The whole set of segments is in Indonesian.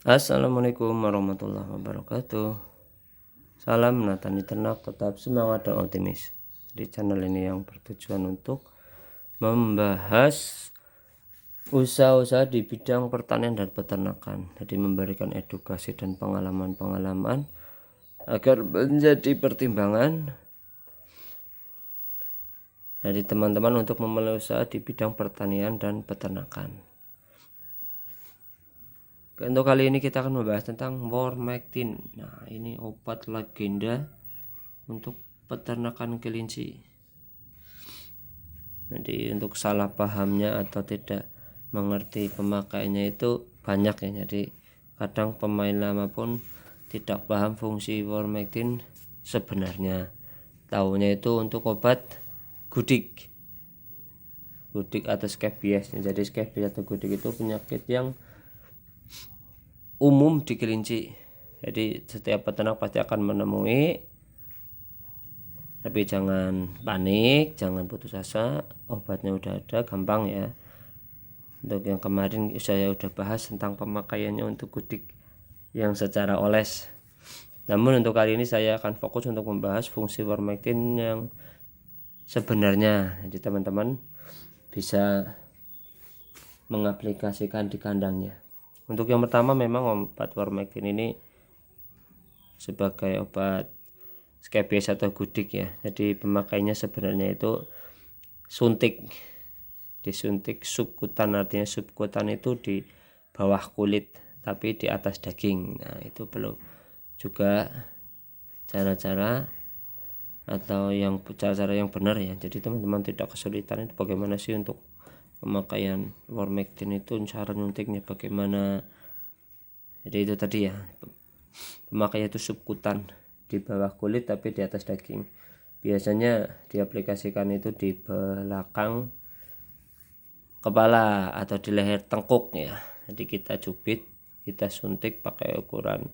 Assalamualaikum warahmatullahi wabarakatuh. Salam Natani Ternak, tetap semangat dan optimis. Di channel ini yang bertujuan untuk membahas usaha-usaha di bidang pertanian dan peternakan. Jadi memberikan edukasi dan pengalaman-pengalaman agar menjadi pertimbangan dari teman-teman untuk memulai usaha di bidang pertanian dan peternakan. Untuk kali ini kita akan membahas tentang Wormectin. Nah, ini obat legenda untuk peternakan kelinci. Jadi untuk salah pahamnya atau tidak mengerti pemakaiannya itu banyak ya. Jadi kadang pemain lama pun tidak paham fungsi Wormectin sebenarnya. Taunya itu untuk obat gudik atau scabies. Jadi scabies atau gudik itu penyakit yang umum di kelinci. Jadi setiap peternak pasti akan menemui, tapi jangan panik, jangan putus asa, obatnya udah ada, gampang ya. Untuk yang kemarin saya udah bahas tentang pemakaiannya untuk gudik yang secara oles. Namun untuk kali ini saya akan fokus untuk membahas fungsi Wormectin yang sebenarnya. Jadi teman-teman bisa mengaplikasikan di kandangnya. Untuk yang pertama, memang obat Wormectin ini sebagai obat scabies atau gudik ya. Jadi pemakainya sebenarnya itu suntik, disuntik subkutan. Artinya subkutan itu di bawah kulit tapi di atas daging. Nah, itu perlu juga cara-cara atau cara-cara yang benar ya. Jadi teman-teman tidak kesulitan itu bagaimana sih untuk pemakaian Wormectin itu, cara nyuntiknya bagaimana. Jadi itu tadi ya, pemakaian itu subkutan di bawah kulit tapi di atas daging. Biasanya diaplikasikan itu di belakang kepala atau di leher tengkuk ya. Jadi kita cubit, kita suntik pakai ukuran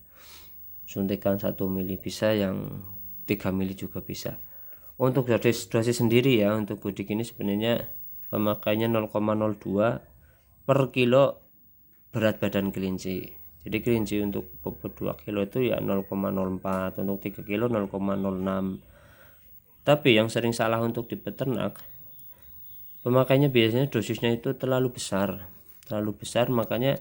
suntikan 1 mili bisa, yang 3 mili juga bisa. Untuk dosis sendiri ya, untuk gudik ini sebenarnya pemakaiannya 0,02 per kilo berat badan kelinci. Jadi kelinci untuk bobot 2 kilo itu ya 0,04, untuk 3 kilo 0,06. Tapi yang sering salah untuk di peternak, pemakaiannya biasanya dosisnya itu terlalu besar, makanya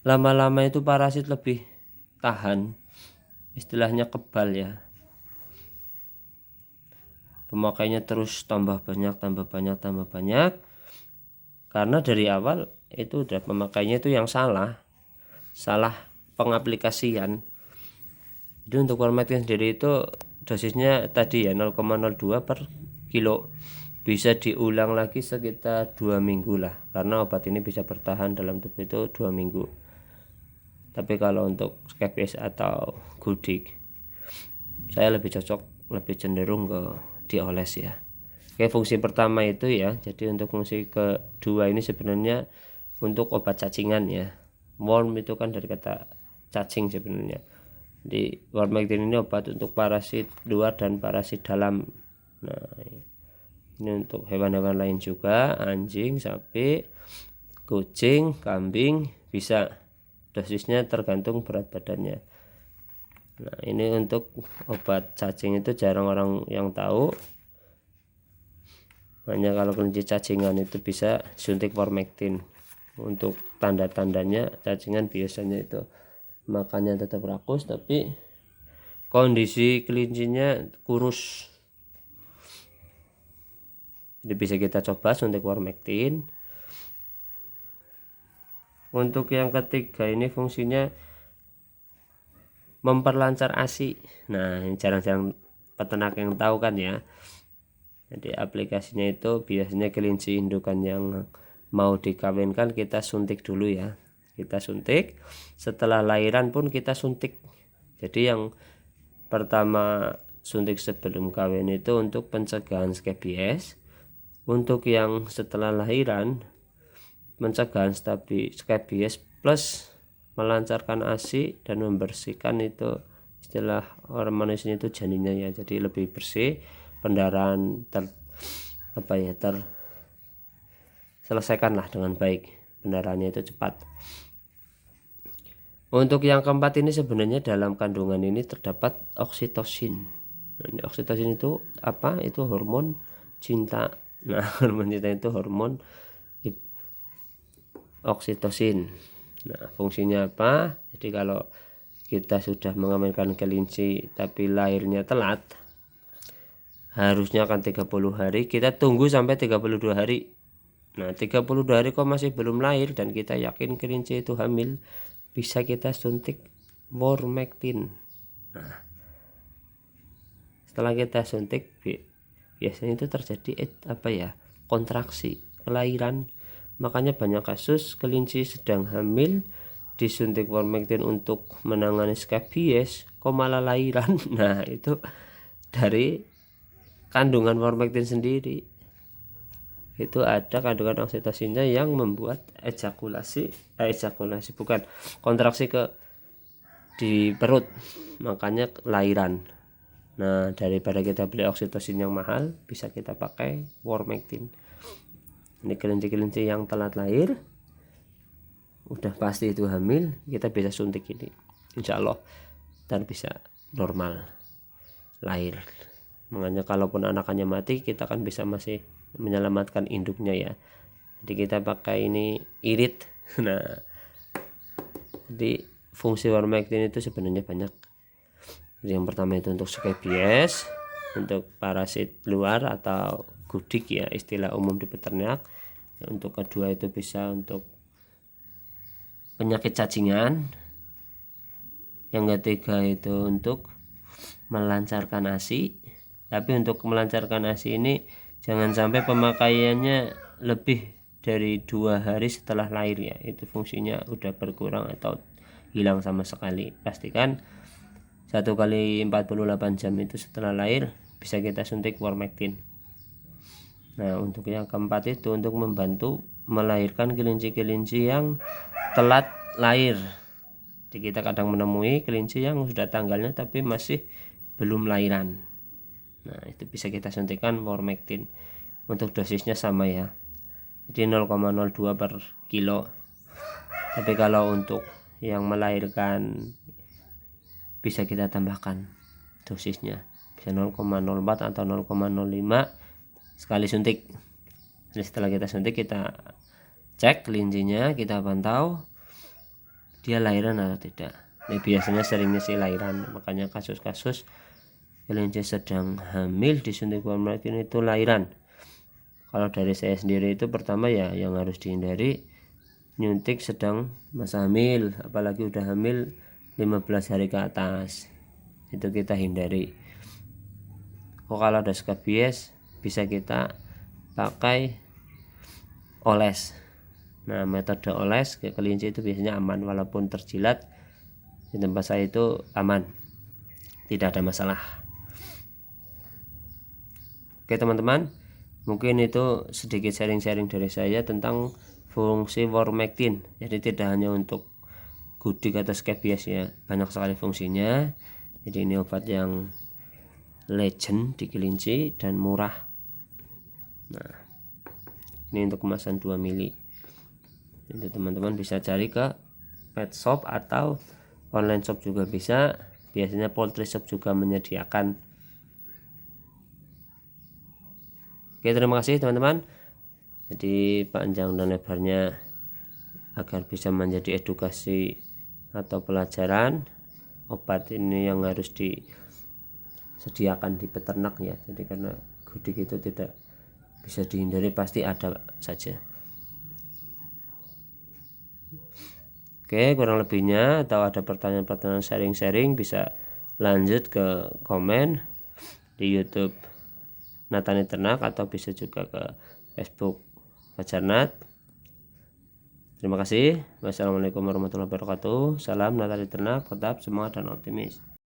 lama-lama itu parasit lebih tahan, istilahnya kebal ya. Pemakaiannya terus tambah banyak, karena dari awal itu udah pemakaiannya itu yang salah pengaplikasian. Jadi untuk Wormectin sendiri itu dosisnya tadi ya 0,02 per kilo, bisa diulang lagi sekitar 2 minggu lah, karena obat ini bisa bertahan dalam tubuh itu 2 minggu. Tapi kalau untuk scabies atau gudik, saya lebih cenderung ke dioles ya. Oke, fungsi pertama itu ya. Jadi untuk fungsi kedua ini sebenarnya untuk obat cacingan ya. Worm itu kan dari kata cacing sebenarnya. Di Wormectin ini obat untuk parasit luar dan parasit dalam. Nah, ini untuk hewan-hewan lain juga, anjing, sapi, kucing, kambing bisa. Dosisnya tergantung berat badannya. Nah, ini untuk obat cacing itu jarang orang yang tahu. Hanya kalau kelinci cacingan itu bisa suntik Wormectin. Untuk tanda-tandanya cacingan biasanya itu makannya tetap rakus tapi kondisi kelincinya kurus. Jadi bisa kita coba suntik Wormectin. Untuk yang ketiga ini fungsinya memperlancar ASI. Nah, ini jarang-jarang peternak yang tahu kan ya. Jadi aplikasinya itu biasanya kelinci indukan yang mau dikawinkan kita suntik dulu ya. Kita suntik, setelah lahiran pun kita suntik. Jadi yang pertama suntik sebelum kawin itu untuk pencegahan scabies. Untuk yang setelah lahiran pencegahan scabies plus melancarkan ASI dan membersihkan itu, istilah orang manusia itu janinnya ya. Jadi lebih bersih, pendarahan terselesaikan lah dengan baik, pendarahannya itu cepat. Untuk yang keempat ini sebenarnya dalam kandungan ini terdapat oksitosin. Nah, ini oksitosin itu apa? Itu hormon cinta. Nah, hormon cinta itu hormon oksitosin. Nah, fungsinya apa? Jadi kalau kita sudah mengamankan kelinci tapi lahirnya telat, harusnya kan 30 hari, kita tunggu sampai 32 hari. Nah, 32 hari kok masih belum lahir dan kita yakin kelinci itu hamil, bisa kita suntik Vormectin. Nah, setelah kita suntik biasanya itu terjadi kontraksi kelahiran. Makanya banyak kasus kelinci sedang hamil disuntik Vormectin untuk menangani skabies kok malah lahiran. Nah, itu dari kandungan Vormectin sendiri. Itu ada kandungan oksitosinnya yang membuat ejakulasi bukan kontraksi di perut, makanya lahiran. Nah, daripada kita beli oksitosin yang mahal, bisa kita pakai Vormectin. Ini kelinci-kelinci yang telat lahir udah pasti itu hamil, kita bisa suntik ini, insya Allah, dan bisa normal lahir. Makanya kalaupun anakannya mati, kita kan bisa masih menyelamatkan induknya ya. Jadi kita pakai ini irit. Nah, jadi fungsi Vormectin itu sebenarnya banyak. Jadi yang pertama itu untuk skabies, untuk parasit luar atau gudik ya, istilah umum di peternak. Untuk kedua itu bisa untuk penyakit cacingan. Yang ketiga itu untuk melancarkan ASI. Tapi untuk melancarkan ASI ini jangan sampai pemakaiannya lebih dari 2 hari setelah lahir ya, itu fungsinya udah berkurang atau hilang sama sekali. Pastikan 1 kali 48 jam itu setelah lahir bisa kita suntik Vormectin. Nah, untuk yang keempat itu untuk membantu melahirkan kelinci-kelinci yang telat lahir. Jadi kita kadang menemui kelinci yang sudah tanggalnya tapi masih belum lahiran. Nah, itu bisa kita suntikan Vormectin. Untuk dosisnya sama ya, jadi 0,02 per kilo. Tapi kalau untuk yang melahirkan bisa kita tambahkan dosisnya, bisa 0,04 atau 0,05 sekali suntik. Jadi setelah kita suntik, kita cek kelincinya, kita pantau dia lahiran atau tidak. Ini biasanya seringnya sih lahiran, makanya kasus-kasus kelinci sedang hamil disuntik Vormectin itu lahiran. Kalau dari saya sendiri itu pertama ya yang harus dihindari nyuntik sedang masa hamil, apalagi udah hamil 15 hari ke atas, itu kita hindari. Kalau ada skabies bisa kita pakai oles. Nah, metode oles ke kelinci itu biasanya aman, walaupun terjilat di tempat saya itu aman, tidak ada masalah. Oke teman-teman, mungkin itu sedikit sharing-sharing dari saya tentang fungsi Vormectin. Jadi tidak hanya untuk gudik atau skabies ya, banyak sekali fungsinya. Jadi ini obat yang legend di kelinci dan murah. Nah, ini untuk kemasan 2 mili. Itu teman-teman bisa cari ke pet shop atau online shop juga bisa. Biasanya poultry shop juga menyediakan. Oke, terima kasih teman-teman. Jadi panjang dan lebarnya agar bisa menjadi edukasi atau pelajaran, obat ini yang harus disediakan di peternak ya. Jadi karena gudik itu tidak bisa dihindari, pasti ada saja. Oke, kurang lebihnya atau ada pertanyaan-pertanyaan sharing-sharing bisa lanjut ke komen di YouTube Natani Ternak atau bisa juga ke Facebook Fajarnat. Terima kasih. Wassalamualaikum warahmatullahi wabarakatuh. Salam Natani Ternak, tetap semangat dan optimis.